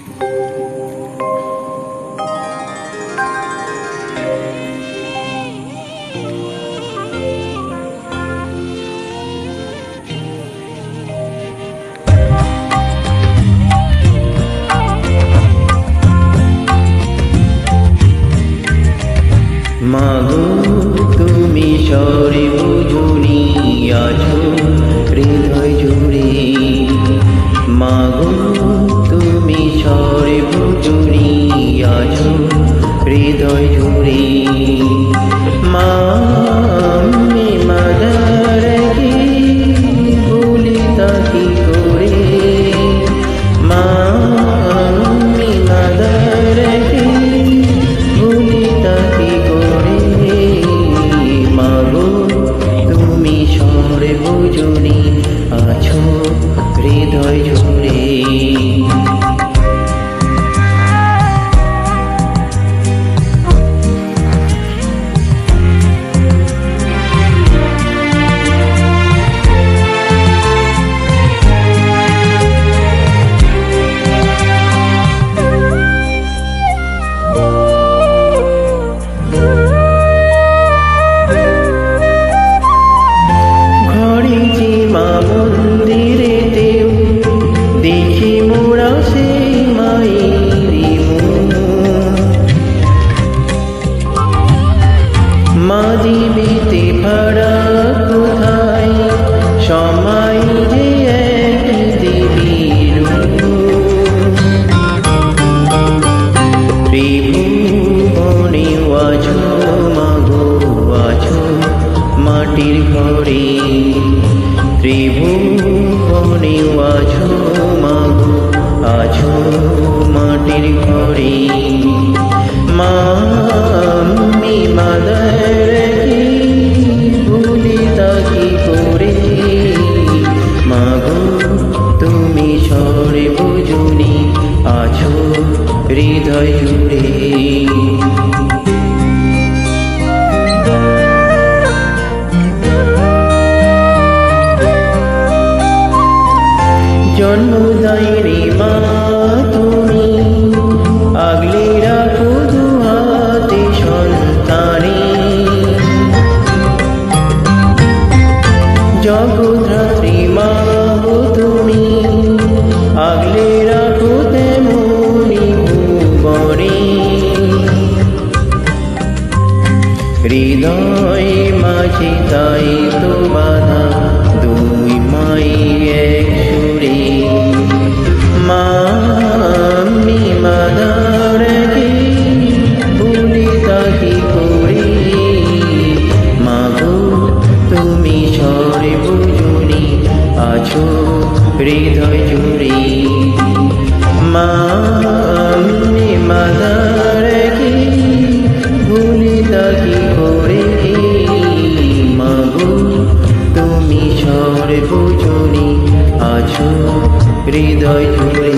মাগো তুমি সর্বজনী আছো হৃদয় জুড়ে, মাগো তুমি সর্বজনী আছো হৃদয় জুড়ে। মা আমি মাদারকে ভুলি তা কি করে, মা আমি মাদারকে ভুলি তা কি করে। মাগো তুমি সর্বজনী আছো হৃদয় জুড়ে। দেখি মোরা সে মায়েরি মা দিবিতে ভাড়া কোথায়, সময় যে এক দিবির ত্রিভুবনে আছো মাগো আছো মাটির ঘরে, ত্রিভুবনে আছো মাগো আছো মাটির ঘরে। মা আমি মাদারকে ভুলি তা কি করে, মাগো তুমি সর্বজনী আছো হৃদয় জুড়ে। জন্মদায়িনী মা তুমি আগলে রাখো দুহাতে সন্তানে, জগদ্ধাত্রী মা তুমি আগলে রাখো তেমনি ভুবনে। হৃদয় মাঝে তাই তো বাধা দুই মায়ের এক সুরে, মা আমি মাদারকে ভুলি তা কি করে। মাগো তুমি সর্বজনী আছো হৃদয় জুড়ে, মা আমি মাদারকে ভুলি তা কি করে। মাগো তুমি সর্বজনী আছো হৃদয় জুড়ে।